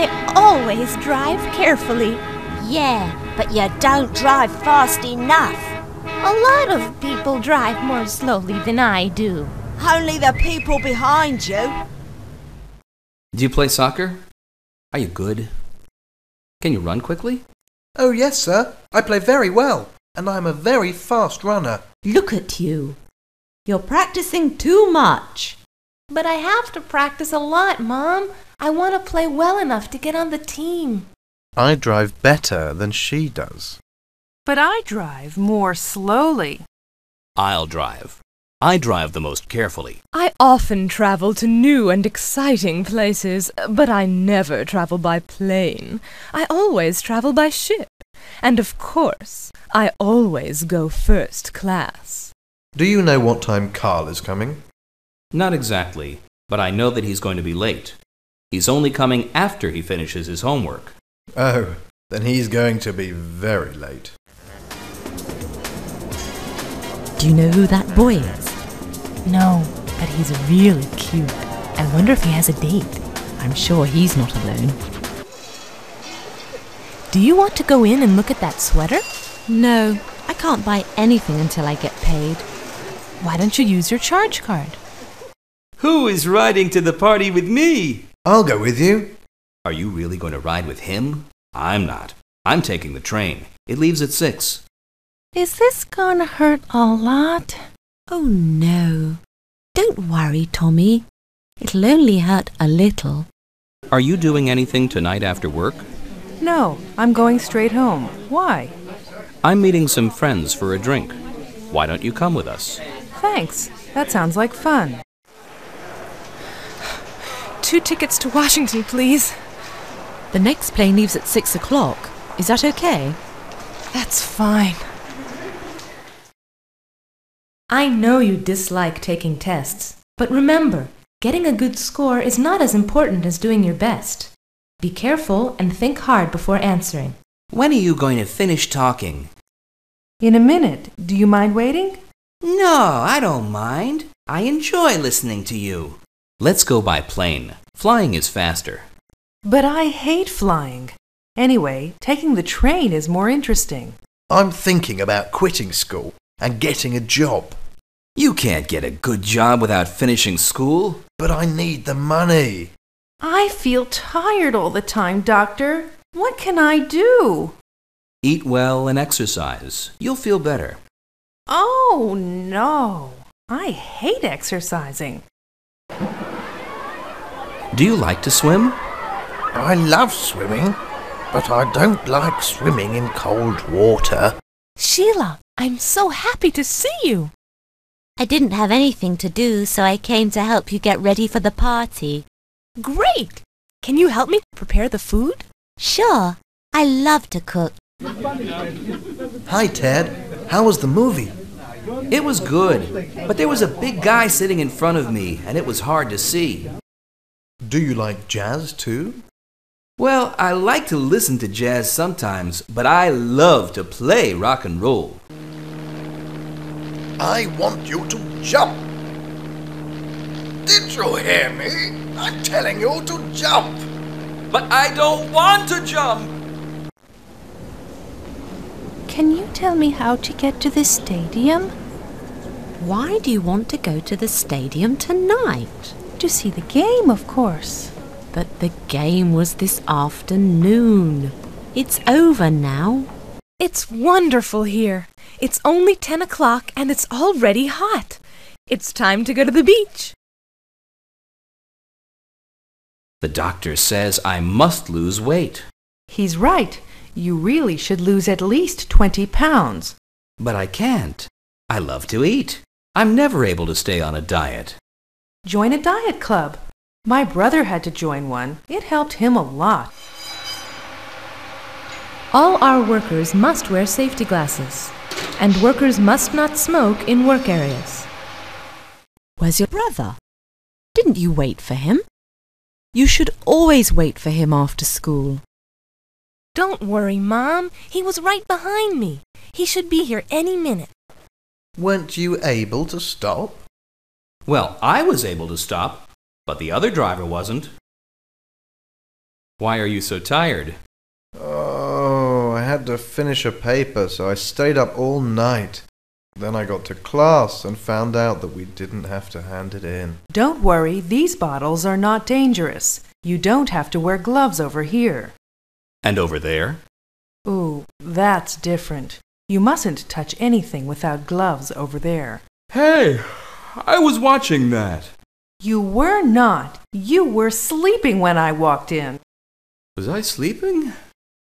I always drive carefully. Yeah, but you don't drive fast enough. A lot of people drive more slowly than I do. Only the people behind you. Do you play soccer? Are you good? Can you run quickly? Oh yes, sir. I play very well, and I am a very fast runner. Look at you. You're practicing too much. But I have to practice a lot, Mom. I want to play well enough to get on the team. I drive better than she does. But I drive more slowly. I'll drive. I drive the most carefully. I often travel to new and exciting places, but I never travel by plane. I always travel by ship. And of course, I always go first class. Do you know what time Carl is coming? Not exactly, but I know that he's going to be late. He's only coming after he finishes his homework. Oh, then he's going to be very late. Do you know who that boy is? No, but he's really cute. I wonder if he has a date. I'm sure he's not alone. Do you want to go in and look at that sweater? No, I can't buy anything until I get paid. Why don't you use your charge card? Who is riding to the party with me? I'll go with you. Are you really going to ride with him? I'm not. I'm taking the train. It leaves at 6. Is this gonna hurt a lot? Oh no. Don't worry, Tommy. It'll only hurt a little. Are you doing anything tonight after work? No, I'm going straight home. Why? I'm meeting some friends for a drink. Why don't you come with us? Thanks. That sounds like fun. 2 tickets to Washington, please. The next plane leaves at 6 o'clock. Is that okay? That's fine. I know you dislike taking tests, but remember, getting a good score is not as important as doing your best. Be careful and think hard before answering. When are you going to finish talking? In a minute. Do you mind waiting? No, I don't mind. I enjoy listening to you. Let's go by plane. Flying is faster. But I hate flying. Anyway, taking the train is more interesting. I'm thinking about quitting school and getting a job. You can't get a good job without finishing school. But I need the money. I feel tired all the time, Doctor. What can I do? Eat well and exercise. You'll feel better. Oh, no. I hate exercising. Do you like to swim? I love swimming, but I don't like swimming in cold water. Sheila, I'm so happy to see you. I didn't have anything to do, so I came to help you get ready for the party. Great! Can you help me prepare the food? Sure, I love to cook. Hi, Ted. How was the movie? It was good, but there was a big guy sitting in front of me, and it was hard to see. Do you like jazz too? Well, I like to listen to jazz sometimes, but I love to play rock and roll. I want you to jump. Did you hear me? I'm telling you to jump. But I don't want to jump! Can you tell me how to get to the stadium? Why do you want to go to the stadium tonight? To see the game, of course. But the game was this afternoon. It's over now. It's wonderful here. It's only 10 o'clock and it's already hot. It's time to go to the beach. The doctor says I must lose weight. He's right. You really should lose at least 20 pounds. But I can't. I love to eat. I'm never able to stay on a diet. Join a diet club. My brother had to join one. It helped him a lot. All our workers must wear safety glasses, and workers must not smoke in work areas. Where's your brother? Didn't you wait for him? You should always wait for him after school. Don't worry, Mom. He was right behind me. He should be here any minute. Weren't you able to stop? Well, I was able to stop, but the other driver wasn't. Why are you so tired? Oh, I had to finish a paper, so I stayed up all night. Then I got to class and found out that we didn't have to hand it in. Don't worry, these bottles are not dangerous. You don't have to wear gloves over here. And over there? Ooh, that's different. You mustn't touch anything without gloves over there. Hey, I was watching that. You were not. You were sleeping when I walked in. Was I sleeping?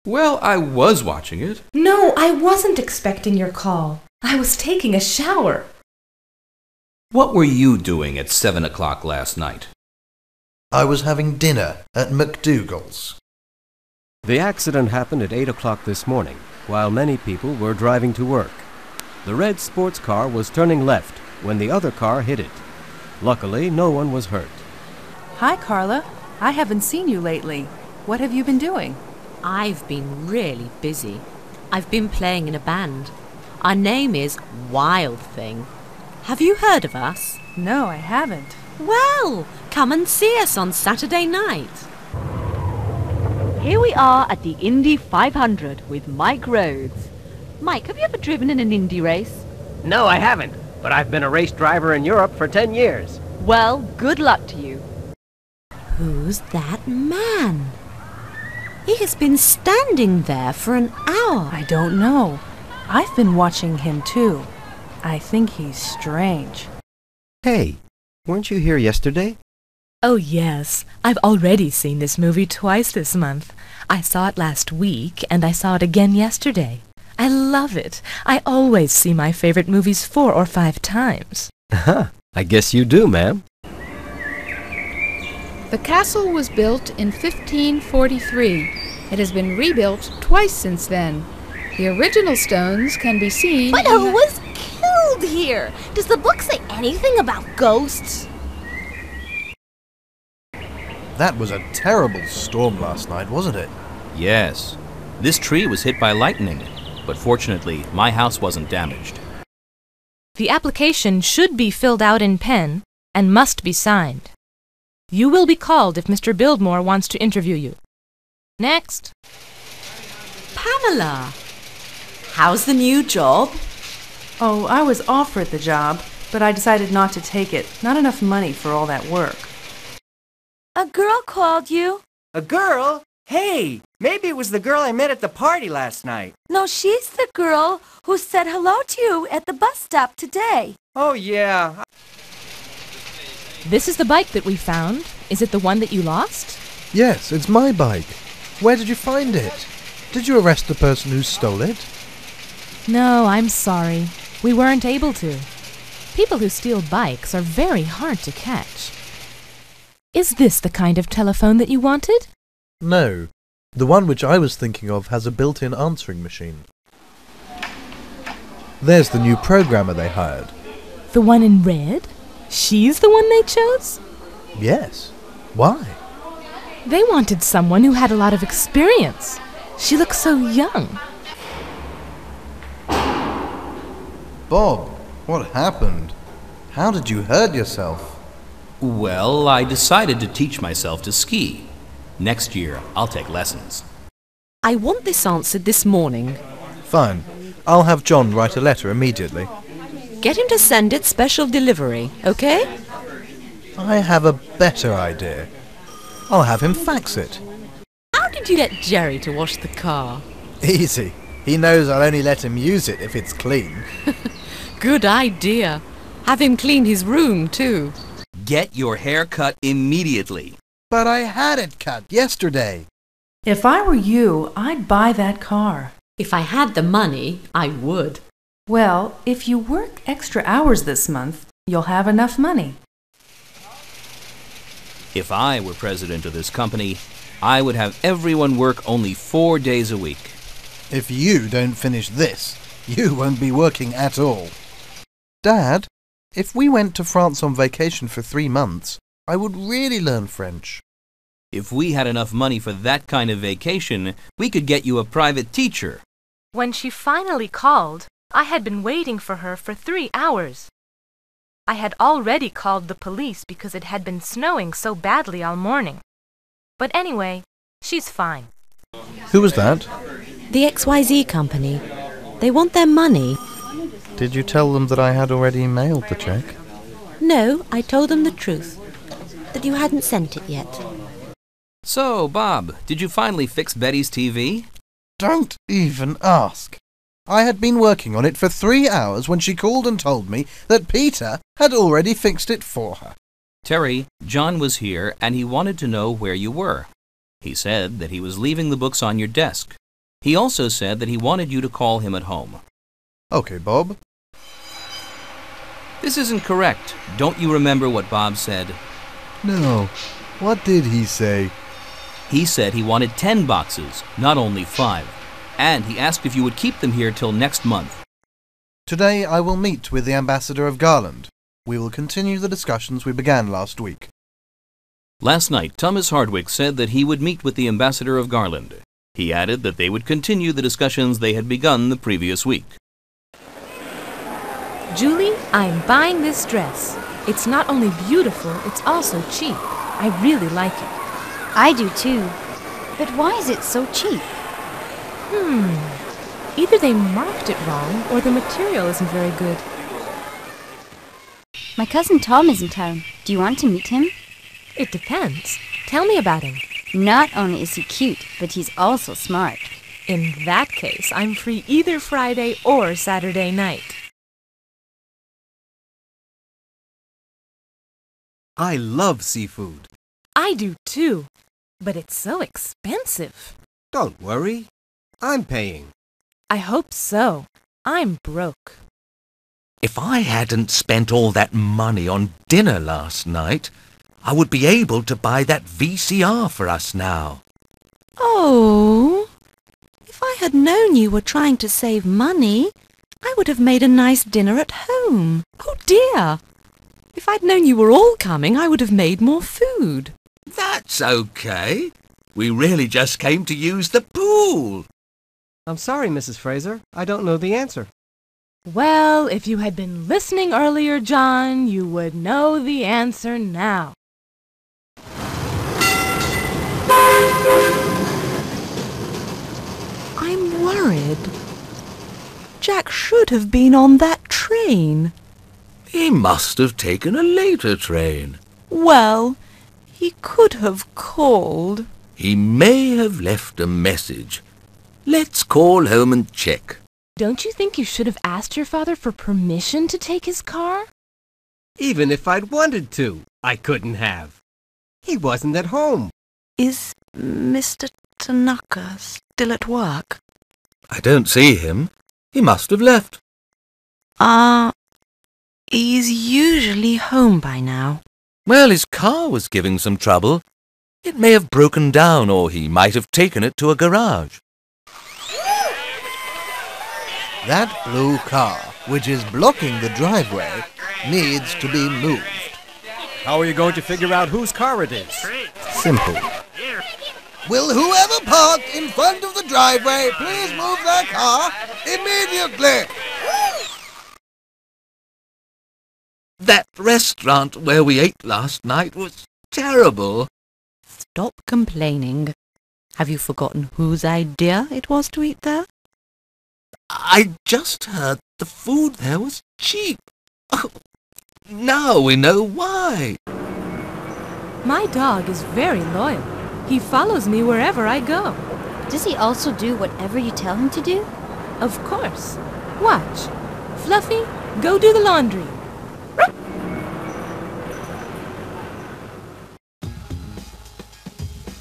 Well, I was watching it. No, I wasn't expecting your call. I was taking a shower. What were you doing at 7 o'clock last night? I was having dinner at McDougall's. The accident happened at 8 o'clock this morning, while many people were driving to work. The red sports car was turning left when the other car hit it. Luckily, no one was hurt. Hi, Carla. I haven't seen you lately. What have you been doing? I've been really busy. I've been playing in a band. Our name is Wild Thing. Have you heard of us? No, I haven't. Well, come and see us on Saturday night. Here we are at the Indy 500 with Mike Rhodes. Mike, have you ever driven in an Indy race? No, I haven't, but I've been a race driver in Europe for 10 years. Well, good luck to you. Who's that man? He has been standing there for an hour. I don't know. I've been watching him too. I think he's strange. Hey, weren't you here yesterday? Oh, yes. I've already seen this movie twice this month. I saw it last week, and I saw it again yesterday. I love it. I always see my favorite movies 4 or 5 times. I guess you do, ma'am. The castle was built in 1543. It has been rebuilt twice since then. The original stones can be seen. But who was killed here? Does the book say anything about ghosts? That was a terrible storm last night, wasn't it? Yes. This tree was hit by lightning, but fortunately, my house wasn't damaged. The application should be filled out in pen and must be signed. You will be called if Mr. Bildmore wants to interview you. Next. Pamela, how's the new job? Oh, I was offered the job, but I decided not to take it. Not enough money for all that work. A girl called you. A girl? Hey, maybe it was the girl I met at the party last night. No, she's the girl who said hello to you at the bus stop today. Oh, yeah. This is the bike that we found. Is it the one that you lost? Yes, it's my bike. Where did you find it? Did you arrest the person who stole it? No, I'm sorry. We weren't able to. People who steal bikes are very hard to catch. Is this the kind of telephone that you wanted? No. The one which I was thinking of has a built-in answering machine. There's the new programmer they hired. The one in red? She's the one they chose? Yes. Why? They wanted someone who had a lot of experience. She looks so young. Bob, what happened? How did you hurt yourself? Well, I decided to teach myself to ski. Next year, I'll take lessons. I want this answered this morning. Fine. I'll have John write a letter immediately. Get him to send it special delivery, okay? I have a better idea. I'll have him fax it. How did you get Jerry to wash the car? Easy. He knows I'll only let him use it if it's clean. Good idea. Have him clean his room, too. Get your hair cut immediately. But I had it cut yesterday. If I were you, I'd buy that car. If I had the money, I would. Well, if you work extra hours this month, you'll have enough money. If I were president of this company, I would have everyone work only 4 days a week. If you don't finish this, you won't be working at all. Dad, if we went to France on vacation for 3 months, I would really learn French. If we had enough money for that kind of vacation, we could get you a private teacher. When she finally called, I had been waiting for her for 3 hours. I had already called the police because it had been snowing so badly all morning. But anyway, She's fine. Who was that? The XYZ company. They want their money. Did you tell them that I had already mailed the cheque? No, I told them the truth. That you hadn't sent it yet. So, Bob, did you finally fix Betty's TV? Don't even ask. I had been working on it for 3 hours when she called and told me that Peter had already fixed it for her. Terry, John was here and he wanted to know where you were. He said that he was leaving the books on your desk. He also said that he wanted you to call him at home. Okay, Bob. This isn't correct. Don't you remember what Bob said? No. What did he say? He said he wanted 10 boxes, not only 5. And he asked if you would keep them here till next month. Today I will meet with the ambassador of Garland. We will continue the discussions we began last week. Last night, Thomas Hardwick said that he would meet with the ambassador of Garland. He added that they would continue the discussions they had begun the previous week. Julie, I'm buying this dress. It's not only beautiful, it's also cheap. I really like it. I do too. But why is it so cheap? Either they marked it wrong or the material isn't very good. My cousin Tom is in town. Do you want to meet him? It depends. Tell me about him. Not only is he cute, but he's also smart. In that case, I'm free either Friday or Saturday night. I love seafood. I do too, but it's so expensive. Don't worry. I'm paying. I hope so. I'm broke. If I hadn't spent all that money on dinner last night, I would be able to buy that VCR for us now. Oh, if I had known you were trying to save money, I would have made a nice dinner at home. Oh dear! If I'd known you were all coming, I would have made more food. That's okay. We really just came to use the pool. I'm sorry, Mrs. Fraser. I don't know the answer. Well, if you had been listening earlier, John, you would know the answer now. I'm worried. Jack should have been on that train. He must have taken a later train. Well, he could have called. He may have left a message. Let's call home and check. Don't you think you should have asked your father for permission to take his car? Even if I'd wanted to, I couldn't have. He wasn't at home. Is Mr. Tanaka still at work? I don't see him. He must have left. He's usually home by now. Well, his car was giving some trouble. It may have broken down, or he might have taken it to a garage. That blue car, which is blocking the driveway, needs to be moved. How are you going to figure out whose car it is? Simple. Will whoever parked in front of the driveway please move their car immediately? That restaurant where we ate last night was terrible. Stop complaining. Have you forgotten whose idea it was to eat there? I just heard the food there was cheap. Oh, now we know why. My dog is very loyal. He follows me wherever I go. Does he also do whatever you tell him to do? Of course. Watch. Fluffy, go do the laundry.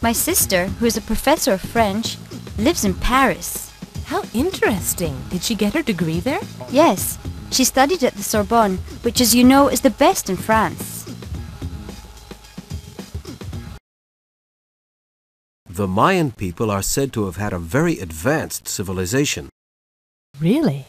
My sister, who is a professor of French, lives in Paris. How interesting. Did she get her degree there? Yes, she studied at the Sorbonne, which, as you know, is the best in France. The Mayan people are said to have had a very advanced civilization. Really?